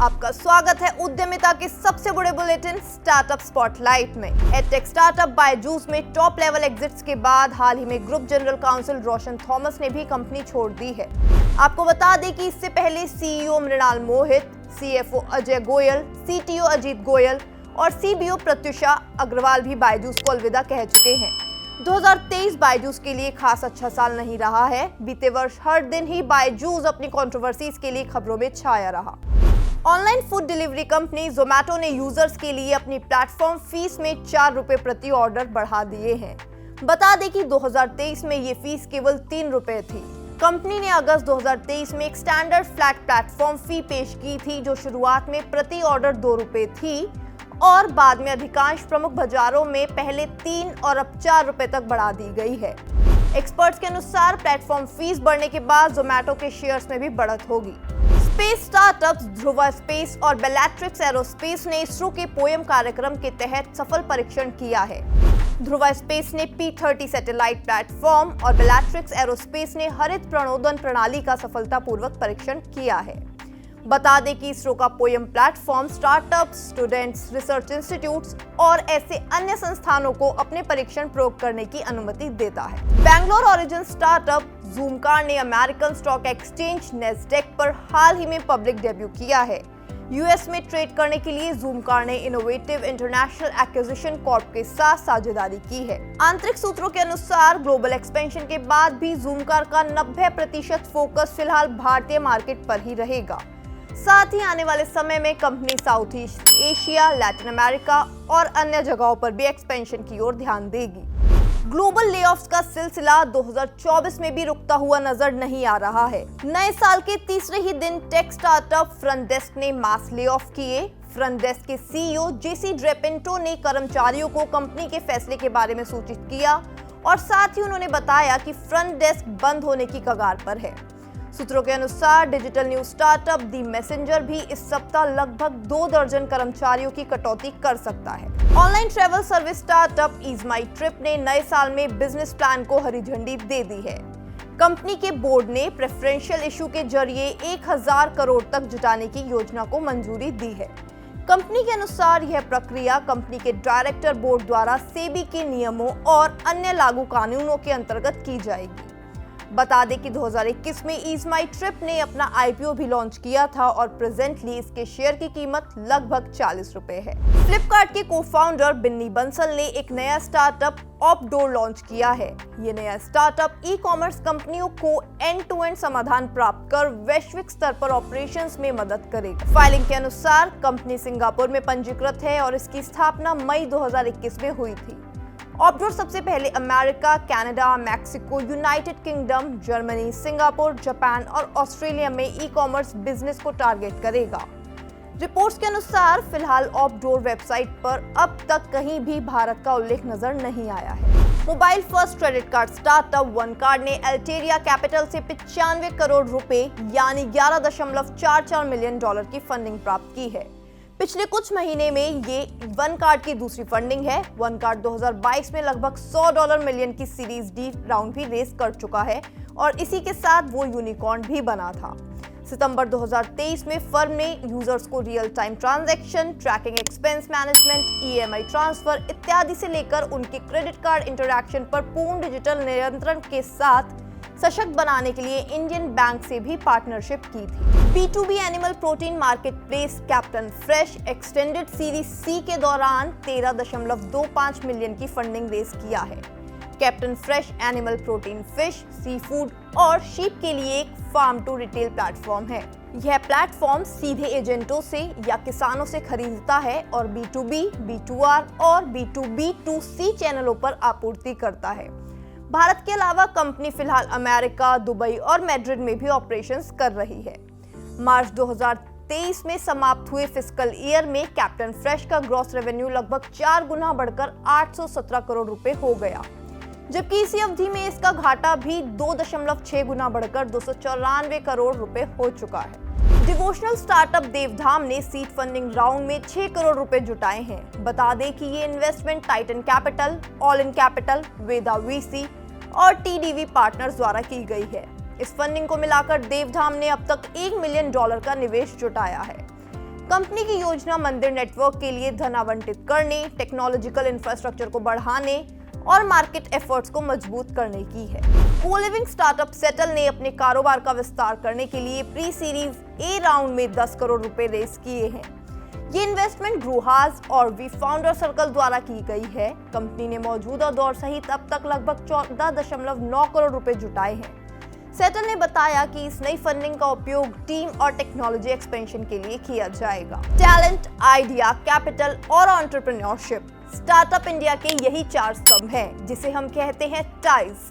आपका स्वागत है उद्यमिता के सबसे बड़े बुलेटिन स्टार्टअप स्पॉटलाइट में। एडटेक स्टार्टअप बायजूस में टॉप लेवल एग्जिट्स के बाद हाल ही में ग्रुप जनरल काउंसिल रोशन थॉमस ने भी कंपनी छोड़ दी है। आपको बता दें कि इससे पहले सीईओ मृणाल मोहित, सीएफओ अजय गोयल, सीटीओ अजीत गोयल और सीबीओ प्रत्युषा अग्रवाल भी बायजूस को अलविदा कह चुके हैं। 2023 बायजूस के लिए खास अच्छा साल नहीं रहा है। बीते वर्ष हर दिन ही बायजूस अपनी कंट्रोवर्सीज के लिए खबरों में छाया रहा। Online food delivery company Zomato ने यूजर्स के लिए अपनी प्लेटफॉर्म फीस में 4 रुपए प्रति ऑर्डर बढ़ा दिए हैं। बता दें कि 2023 में ये फीस केवल 3 रुपए थी। कंपनी ने अगस्त 2023 में एक स्टैंडर्ड फ्लैट प्लेटफॉर्म फी पेश की थी, जो शुरुआत में प्रति ऑर्डर 2 रुपए थी और बाद में अधिकांश प्रमुख बाजारों में पहले 3 और अब 4 रुपए तक बढ़ा दी गई है। एक्सपर्ट्स के अनुसार प्लेटफॉर्म फीस बढ़ने के बाद जोमैटो के शेयर्स में भी बढ़त होगी। स्पेस स्टार्टअप्स ध्रुवा स्पेस और बेलाट्रिक्स एरोस्पेस ने इसरो के पोयम कार्यक्रम के तहत सफल परीक्षण किया है। ध्रुवा स्पेस ने P-30 सैटेलाइट प्लेटफॉर्म और बेलाट्रिक्स एरोस्पेस ने हरित प्रणोदन प्रणाली का सफलतापूर्वक परीक्षण किया है। बता दें कि इसरो का poem platform startups, students, research institutes और ऐसे अन्य संस्थानों को अपने परीक्षण प्रयोग करने की अनुमति देता है। बैंगलोर ओरिजिन स्टार्टअप ज़ूमकार ने अमेरिकन स्टॉक एक्सचेंज नेस्डेक पर हाल ही में पब्लिक डेब्यू किया है। यूएस में ट्रेड करने के लिए ज़ूमकार ने इनोवेटिव इंटरनेशनल एक्विजिशन कॉर्प के साथ साझेदारी की है। आंतरिक सूत्रों के अनुसार ग्लोबल एक्सपेंशन के बाद भी ज़ूमकार का 90% फोकस फिलहाल भारतीय मार्केट पर ही रहेगा। साथ ही आने वाले समय में company south east Asia, Latin America और अन्य जगहों पर भी एक्सपेंशन की ओर ध्यान देगी। ग्लोबल लेऑफ्स का सिलसिला 2024 में भी रुकता हुआ नजर नहीं आ रहा है। नए साल के तीसरे ही दिन टेक स्टार्टअप फ्रंटडेस्क ने मास लेऑफ किए। फ्रंटडेस्क के सीईओ जेसी ड्रेपिंटो ने कर्मचारियों को कंपनी के फैसले के बारे में सूचित किया और साथ ही उन्होंने बताया कि फ्रंटडेस्क बंद होने की कगार पर है। सूत्रों के अनुसार डिजिटल न्यूज स्टार्टअप दी मैसेंजर भी इस सप्ताह लगभग 2 दर्जन कर्मचारियों की कटौती कर सकता है। Online travel service startup ease my trip ने नए साल में बिजनेस प्लान को हरी झंडी दे दी है। कंपनी के बोर्ड ने प्रेफरेंशियल इशू के जरिए 1000 करोड़ तक जुटाने की योजना को मंजूरी दी है। कंपनी के अनुसार यह प्रक्रिया कंपनी के डायरेक्टर बोर्ड द्वारा सेबी के नियमों और अन्य लागू कानूनों के अंतर्गत की जाएगी। बता दें कि 2021 में ईज माई ट्रिप ने अपना आईपीओ भी लॉन्च किया था और प्रेजेंटली इसके शेयर की कीमत लगभग 40 रुपए है। फ्लिपकार्ट के को-फाउंडर बिन्नी बंसल ने एक नया स्टार्टअप ऑपडोर लॉन्च किया है। ये नया स्टार्टअप ई कॉमर्स कंपनियों को एंड टू एंड समाधान प्राप्त कर वैश्विक स्तर पर ऑपरेशंस में मदद करेगा। फाइलिंग के अनुसार कंपनी सिंगापुर में पंजीकृत है और इसकी स्थापना मई 2021 में हुई थी। ऑपडोर सबसे पहले America, Canada, Mexico, United kingdom, Germany, Singapore, Japan और ऑस्ट्रेलिया में ई कॉमर्स बिजनेस को टारगेट करेगा। रिपोर्ट्स के अनुसार फिलहाल ऑपडोर वेबसाइट पर अब तक कहीं भी भारत का उल्लेख नजर नहीं आया है। Mobile first credit card startup one card ने अल्टेरिया कैपिटल से 95 करोड़ रुपए यानी $11.44 मिलियन की फंडिंग प्राप्त की है। पिछले कुछ महीने में ये वन कार्ड की दूसरी फंडिंग है। वन कार्ड 2022 में लगभग $100 मिलियन की सीरीज डी राउंड भी रेस कर चुका है और इसी के साथ वो यूनिकॉर्न भी बना था। सितंबर 2023 में फर्म ने यूजर्स को real time transaction, tracking expense management, EMI transfer इत्यादि से लेकर उनके क्रेडिट कार्ड इंटरैक्शन पर पूर्ण डिजिटल नियंत्रण के साथ सशक्त बनाने के लिए इंडियन बैंक से भी पार्टनरशिप की थी। B2B animal protein marketplace captain fresh extended series C के दौरान 13.25 मिलियन की फंडिंग रेज किया है। Captain fresh animal protein fish, seafood और शीप के लिए एक फार्म टू रिटेल प्लेटफॉर्म है। यह प्लेटफॉर्म सीधे एजेंटों से या किसानों से खरीदता है और B2B, B2R और B2B2C चैनलों पर आपूर्ति करता है। भारत के अलावा कंपनी फिलहाल अमेरिका, दुबई और मैड्रिड में भी ऑपरेशंस कर रही है। मार्च 2023 में समाप्त हुए फिस्कल ईयर में कैप्टन फ्रेश का ग्रॉस रेवेन्यू लगभग 4 गुना बढ़कर 817 करोड़ रुपए हो गया, जबकि इसी अवधि में इसका घाटा भी 2.6 गुना बढ़कर 294 करोड़ रुपए हो चुका है। डिवोशनल स्टार्टअप देवधाम ने सीड फंडिंग राउंड में 6 करोड़ रुपए जुटाए हैं। बता दें कि ये investment Titan capital, all in capital, Veda VC और टीडीवी पार्टनर्स द्वारा की गई है। इस फंडिंग को मिलाकर देवधाम ने अब तक $1 मिलियन का निवेश जुटाया है। कंपनी की योजना मंदिर नेटवर्क के लिए धन आवंटित करने, टेक्नोलॉजिकल इंफ्रास्ट्रक्चर को बढ़ाने और मार्केट एफर्ट्स को मजबूत करने की है। कोलिविंग स्टार्टअप सेटल ने अपने कारोबार का विस्तार करने के लिए प्री सीरीज ए राउंड में 10 करोड़ रुपए रेज किए हैं। ये इन्वेस्टमेंट ब्रूहास और वी फाउंडर सर्कल द्वारा की गई है। कंपनी ने मौजूदा दौर सहित अब तक लगभग 14.9 करोड़ रुपए जुटाए हैं। सेटल ने बताया कि इस नई फंडिंग का उपयोग टीम और टेक्नोलॉजी एक्सपेंशन के लिए किया जाएगा। टैलेंट, आइडिया, कैपिटल और एंटरप्रेन्योरशिप स्टार्टअप इंडिया के यही 4 स्तंभ हैं, जिसे हम कहते हैं टाइज।